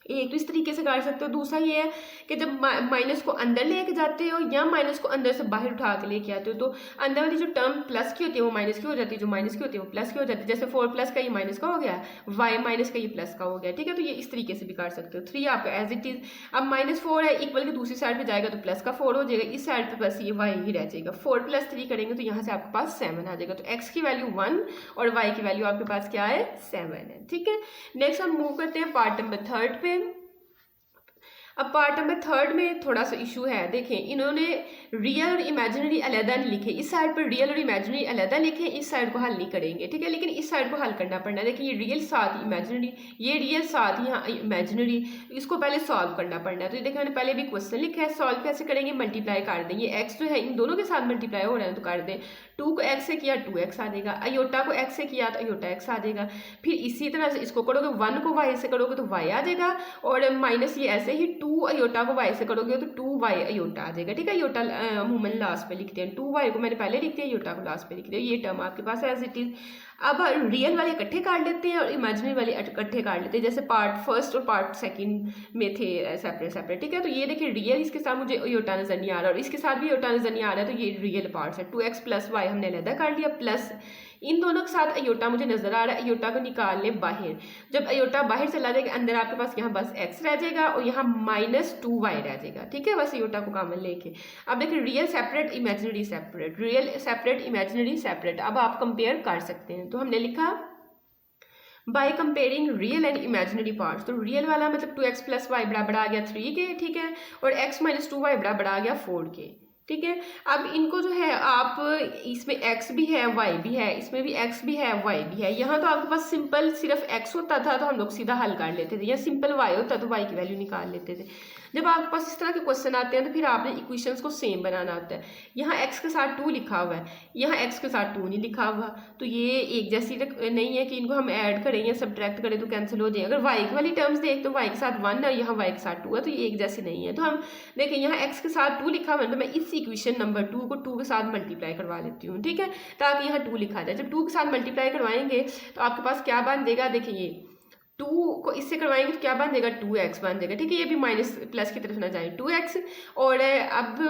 एक तो इस तरीके से कर सकते हो, दूसरा ये है कि जब माइनस को अंदर लेके जाते हो या माइनस को अंदर से बाहर उठा के लेके आते हो तो अंदर वाली जो टर्म प्लस की होती है वो माइनस की हो जाती है, जो माइनस की होती है वो प्लस की हो जाती है। जैसे 4 प्लस का ये माइनस का हो गया, y माइनस का ये प्लस का हो गया, ठीक है तो ये इस तरीके से भी कर सकते हो। 3 आपका एज इट इज, अब -4 है इक्वल की दूसरी साइड पे जाएगा तो प्लस का 4 हो जाएगा, इस साइड पे बस ये y ही रह जाएगा। 4 + 3 करेंगे तो यहाँ से आपके पास 7 आ जाएगा, तो x की वैल्यू 1 और y की वैल्यू आपके पास क्या है 7 है, ठीक है। नेक्स्ट हम मूव करते हैं पार्ट नंबर 3 पे। अब पार्ट नंबर 3 में थोड़ा सा इशू है, देखें इन्होंने रियल और इमेजिनरी अलग नहीं लिखे, इस साइड पर रियल और इमेजिनरी अलग लिखे, इस साइड को हल नहीं करेंगे, ठीक है लेकिन इस साइड को हल करना पड़ना है। देखिए ये रियल साथ इमेजिनरी, ये रियल साथ यहाँ इमेजिनरी, इसको पहले सॉल्व करना पड़ना है। तो देखिए मैंने पहले भी क्वेश्चन लिखा है, सॉल्व कैसे करेंगे मल्टीप्लाई कर दें, ये x जो है इन दोनों के साथ मल्टीप्लाई हो रहा है तो कर दें, 2 को x से किया 2x आ जाएगा, अयोटा को x से किया तो अयोटा x आ जाएगा। फिर इसी तरह से इसको करोगे 1 को y से करोगे तो y आ जाएगा और माइनस ये ऐसे ही 2 अयोटा को y से करोगे तो 2y अयोटा आ जाएगा, ठीक है। अयोटा अमूमन लास्ट पे लिखते हैं, 2y को मैंने पहले लिख दिया, अयोटा को लास्ट पे लिख दिया, ये टर्म आपके पास एज इट इज। अब रियल वाले इकट्ठे काट लेते हैं और इमेजिनरी वाले इकट्ठे काट लेते हैं, जैसे पार्ट फर्स्ट और पार्ट सेकंड में थे सेपरेट, ठीक है। तो ये देखिए रियल इसके साथ मुझे अयोटा नजर नहीं आ रहा और इसके साथ भी अयोटा नजर नहीं आ रहा है, तो ये रियल पार्ट्स है। 2x + y हमने अलग कर लिया, प्लस इन दोनों के साथ अयोटा मुझे नजर आ रहा है, अयोटा को निकाल लें बाहर, जब अयोटा बाहर चला जाएगा अंदर आपके पास यहाँ बस x रह जाएगा और यहाँ -2y रह जाएगा, ठीक है बस अयोटा को कॉमन लेके। अब देखिए real separate imaginary separate, real separate imaginary separate, अब आप कंपेयर कर सकते हैं। तो हमने लिखा by comparing real and imaginary parts, तो रियल वाला मतलब 2x + y बराबर आ गया 3 के, ठीक है, और x - 2y बराबर आ गया 4 के, ठीक है। अब इनको जो है आप इसमें x भी है y भी है, इसमें भी x भी है y भी है, यहाँ तो आपके पास सिंपल सिर्फ x होता था तो हम लोग सीधा हल कर लेते थे, या सिंपल y होता तो y की वैल्यू निकाल लेते थे। जब आपके पास इस तरह के क्वेश्चन आते हैं तो फिर आपने इक्वेशंस को सेम बनाना होता है। यहाँ x के साथ 2 लिखा हुआ है, यहाँ x के साथ 2 नहीं लिखा हुआ, तो ये एक जैसी नहीं है कि इनको हम ऐड करें या सब्ट्रैक्ट करें तो कैंसिल हो जाए। अगर y वाली टर्म्स देख तो y के साथ 1 है, यहाँ y के साथ 2 है, तो ये एक जैसी नहीं है। तो हम देखें यहाँ x के साथ 2 लिखा हुआ है तो मैं इस इक्वेशन नंबर 2 को 2 के साथ मल्टीप्लाई करवा लेती हूँ, ठीक है, ताकि यहाँ 2 लिखा जाए। जब 2 के साथ मल्टीप्लाई करवाएंगे तो आपके पास क्या बन देगा, देखिए ये 2 को इससे करवाएंगे तो क्या बन देगा 2x बन देगा, ठीक है, ये भी माइनस प्लस की तरफ ना जाए 2x, और अब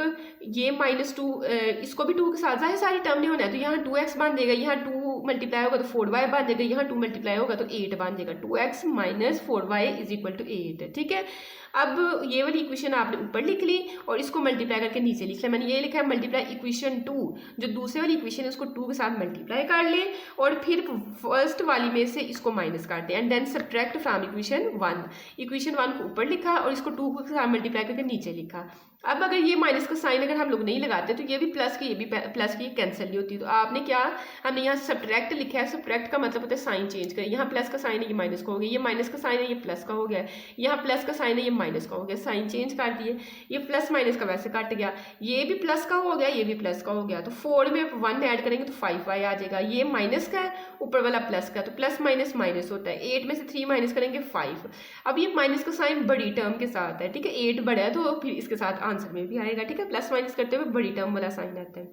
ये -2 इसको भी 2 के साथ जाए सारी टर्म नहीं होना है तो यहाँ 2x बन देगा, यहाँ 2 मल्टीप्लाई होगा तो 4y बन देगा, यहाँ 2 मल्टीप्लाई होगा तो 8 बन देगा, 2x - 4y = 8, ठीक है। अब ये वाली इक्वेशन आपने ऊपर लिख ली और इसको मल्टीप्लाई करके नीचे लिख लिया, मैंने ये लिखा है मल्टीप्लाई इक्वेशन 2, जो दूसरे वाली इक्वेशन है उसको 2 के साथ मल्टीप्लाई कर ले और फिर फर्स्ट वाली में से इसको माइनस कर दें and then subtract from equation 1। Equation 1 को ऊपर लिखा और इसको 2 के साथ मल्टीप्लाई करके नीचे लिखा। अब अगर ये माइनस का साइन अगर हम लोग नहीं लगाते तो ये भी प्लस की, ये भी प्लस की कैंसिल नहीं होती, तो आपने क्या, हमने यहाँ सब्ट्रैक्ट लिखा है, सब्ट्रैक्ट का मतलब होता है साइन चेंज करें, यहाँ प्लस का साइन है ये माइनस का हो गया, ये माइनस का साइन है ये प्लस का हो गया, यहाँ प्लस का साइन है ये माइनस का हो गया, साइन चेंज कर दिए, ये प्लस माइनस का वैसे कट गया, ये भी प्लस का हो गया, ये भी प्लस का हो गया, तो 4 में 1 ऐड करेंगे तो 5y आ जाएगा, ये माइनस का है ऊपर वाला प्लस का, तो प्लस माइनस माइनस होता है, 8 में से 3 माइनस करेंगे 5। अब ये माइनस का साइन बड़ी टर्म के साथ है, ठीक है, 8 बड़ा है तो फिर इसके साथ आंसर में भी आएगा, ठीक है, प्लस माइनस करते हुए बड़ी टर्म वाला साइन आता है।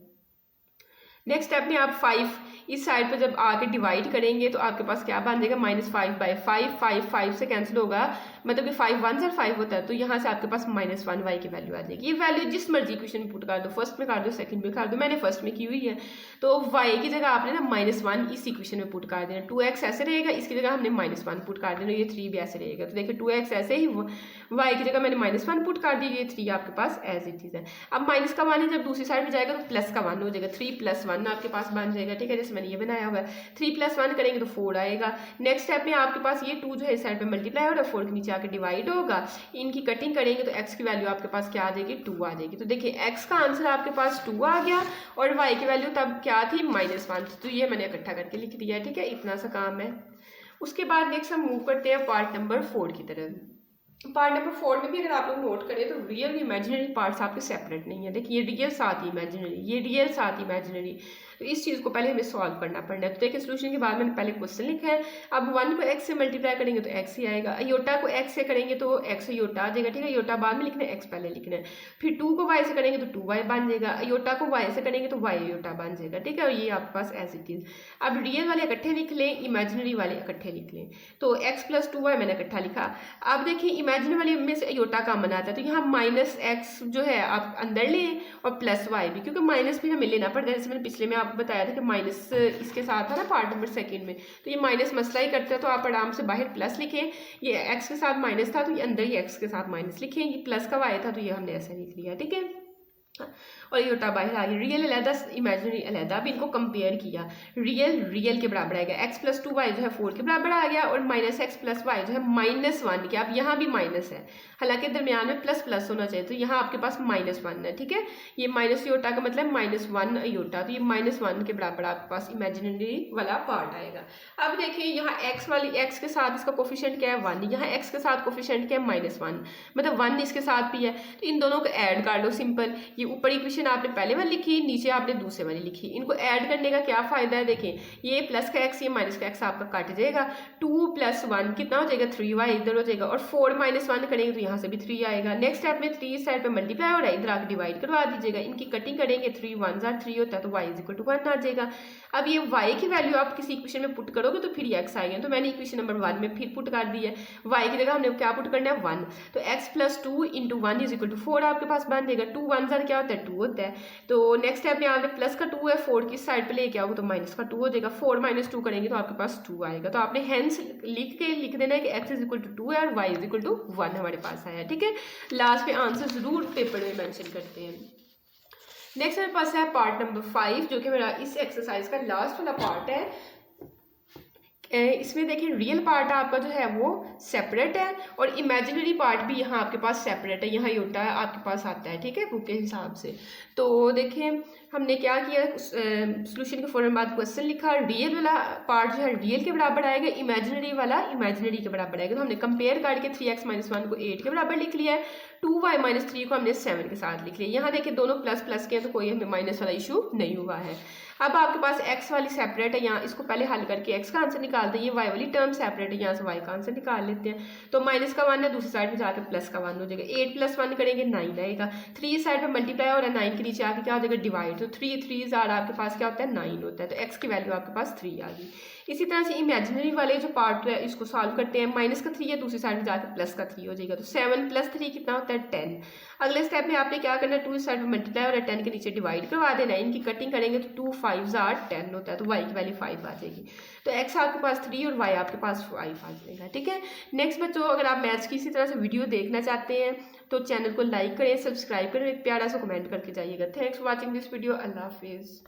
नेक्स्ट स्टेप में आप 5 इस साइड पर जब आके डिवाइड करेंगे तो आपके पास क्या बन जाएगा -5/5 5 से कैंसिल होगा, मतलब कि 5 1 और 5 होता है, तो यहाँ से आपके पास -1 y की वैल्यू आ जाएगी। ये वैल्यू जिस मर्जी इक्वेशन में पुट कर दो, फर्स्ट में कर दो, सेकंड में कर दो, मैंने फर्स्ट में की हुई है। तो y की जगह आपने ना -1 इस इक्वेशन में पुट कर देना, 2x ऐसे रहेगा, इसकी जगह हमने -1 पुट कर देना, ये 3 भी ऐसे रहेगा। तो देखिए 2x ऐसे ही, y की जगह मैंने -1 पुट कर दी, ये 3 आपके पास एज इट इज है। अब माइनस का 1 है, जब दूसरी साइड में जाएगा तो प्लस का 1 हो जाएगा, 3 + 1 आपके पास बन जाएगा, ठीक है, जैसे मैंने ये बनाया हुआ है। 3 + 1 करेंगे तो 4 आएगा। नेक्स्ट स्टेप में आपके पास ये 2 जो है इस साइड पे मल्टीप्लाई हो रहा है, 4 के नीचे आके डिवाइड होगा, इनकी कटिंग करेंगे तो x की वैल्यू आपके पास क्या आ जाएगी, 2 आ जाएगी। तो देखिए x का आंसर आपके पास 2 आ गया और y की वैल्यू तब क्या थी, -1, तो ये मैंने इकट्ठा करके लिख दिया है, ठीक है, इतना सा काम है। उसके बाद नेक्स्ट हम मूव करते हैं पार्ट नंबर 4 की तरफ। पार्ट नंबर 4 में भी अगर आप लोग नोट करें तो रियल इमेजिनरी पार्ट्स आपके सेपरेट नहीं है। देखिए ये रियल साथ ही इमेजिनरी, ये रियल साथ इमेजिनरी, तो इस चीज़ को पहले हमें सॉल्व करना पड़ना है। तो देखिए सोल्यूशन के बाद मैंने पहले क्वेश्चन लिखा है। अब 1 को x से मल्टीप्लाई करेंगे तो x ही आएगा, अयोटा को x से करेंगे तो x अयोटा आ जाएगा, ठीक है, अयोटा बाद में लिखना है, x पहले लिखना है। फिर 2 को y से करेंगे तो 2y बन जाएगा, अयोटा को y से करेंगे तो y अयोटा बन जाएगा, ठीक है, और ये आपके पास एज इट इज। अब रियल वाले इकट्ठे लिख लें, इमेजिनरी वाले इकट्ठे लिख लें, तो x + 2y मैंने इकट्ठा लिखा। अब देखिए इमेजिनरी वाले में से अयोटा कॉमन आता है, तो यहाँ -x जो है आप अंदर लें और +y भी, क्योंकि माइनस भी हमें लेना पड़ता है, जैसे मैंने पिछले में आपको बताया था कि माइनस इसके साथ था ना पार्ट नंबर 2 में, तो ये माइनस मसला ही करता है, तो आप आराम से बाहर प्लस लिखें, ये x के साथ माइनस था तो ये अंदर ही x के साथ माइनस लिखें, ये प्लस का y था तो ये हमने ऐसा लिख लिया, ठीक है, और योटा बाहर आ गया। रियल अलहदा इमेजिनरी अलहदा, अब इनको कंपेयर किया, रियल के बराबर आएगा, x + 2y जो है 4 के बराबर आ गया और -x + y जो है -1 के, अब यहाँ भी माइनस है, हालांकि दरमियान में प्लस होना चाहिए, तो यहाँ आपके पास -1 है, ठीक है, ये माइनस योटा का मतलब -1 योटा, तो ये -1 के बराबर आपके पास इमेजिनरी वाला पार्ट आएगा। अब देखिए यहाँ x के साथ इसका कोफिशिएंट क्या है 1, यहाँ x के साथ कोफिशिएंट क्या है -1, मतलब 1 इसके साथ भी है, तो इन दोनों को ऐड कर लो सिंपल। ये ऊपर इक्वेशन आपने पहले वाली लिखी, नीचे आपने दूसरे वाली लिखी, इनको ऐड करने का क्या फायदा है, देखें ये प्लस का x, ये माइनस का x आपका कट जाएगा, 2 + 1 कितना हो जाएगा 3y इधर हो जाएगा, और 4 - 1 करेंगे तो यहाँ से भी 3 आएगा। नेक्स्ट स्टेप में 3 इस साइड पे मल्टीप्लाई हो रहा है, इधर आके डिवाइड करवा दीजिएगा, इनकी कटिंग करेंगे, 3 1 3 होता है तो y = 1 आ जाएगा। अब ये y की वैल्यू आप किसी इक्वेशन में पुट करोगे तो फिर ये x आएगा, तो मैंने इक्वेशन नंबर 1 में फिर पुट कर दी है, y की जगह हमने क्या पुट करना है 1, तो x + 2 × 1 = 4 आपके पास बन जाएगा, 2 1 क्या होता है 2 होता है। तो नेक्स्ट स्टेप में आपने प्लस का 2 है, 4 की साइड पे लेके आओगे तो माइनस का 2 हो जाएगा, 4 - 2 करेंगे तो आपके पास 2 आएगा, तो आपने हेंस लिख देना है कि x = 2 है और y = 1 हमारे पास आया, ठीक है। लास्ट में आंसर जरूर पेपर में मेंशन करते हैं। नेक्स्ट मेरे पास है पार्ट नंबर 5, जो कि मेरा इस एक्सरसाइज का लास्ट वाला पार्ट है। इसमें देखिए रियल पार्ट आपका जो है वो सेपरेट है और इमेजिनरी पार्ट भी यहाँ आपके पास सेपरेट है, यहाँ योटा आपके पास आता है, ठीक है, बुक के हिसाब से। तो देखिए हमने क्या किया, सोल्यूशन के फौरन बाद क्वेश्चन लिखा, रियल वाला पार्ट जो है रियल के बराबर आएगा, इमेजिनरी वाला इमेजिनरी के बराबर आएगा, तो हमने कंपेयर करके 3x - 1 को 8 के बराबर लिख लिया है, 2y - 3 को हमने 7 के साथ लिख लिया। यहाँ देखिए दोनों प्लस के हैं तो कोई हमें माइनस वाला इशू नहीं हुआ है। अब आपके पास x वाली सेपरेट है, यहाँ इसको पहले हल करके x का आंसर निकाल दें, ये y वाली टर्म सेपरेट है, यहाँ से y का आंसर निकाल लेते हैं। तो माइनस का 1 है, दूसरी साइड में जाकर प्लस का 1 हो जाएगा, 8 + 1 करेंगे 9 आएगा, 3 साइड में मल्टीप्लाई हो रहा है, 9 के नीचे आके क्या हो जाएगा डिवाइड, तो 3 3 आपके पास क्या होता है 9 होता है, तो x की वैल्यू आपके पास 3 आ गई। इसी तरह से इमेजिनरी वाले जो पार्ट है इसको सॉल्व करते हैं, माइनस का 3 है, दूसरी साइड में जाकर प्लस का 3 हो जाएगा, तो 7 + 3 कितना होता है 10। अगले स्टेप में आपने क्या करना है, 2 इस साइड में मल्टीप्लाई हो रहा है, 10 के नीचे डिवाइड करवा देना है, इनकी कटिंग करेंगे तो 2 5 10 होता है, तो y की वैल्यू 5 आ जाएगी, तो x आपके पास 3 और y आपके पास 5 आ जाएगा, ठीक है। नेक्स्ट बच्चों, अगर आप मैथ्स की इसी तरह से वीडियो देखना चाहते हैं तो चैनल को लाइक करें, सब्सक्राइब करें, एक प्यारा सा कमेंट करके जाइएगा। Thanks for watching this video, अल्लाह हाफिज़।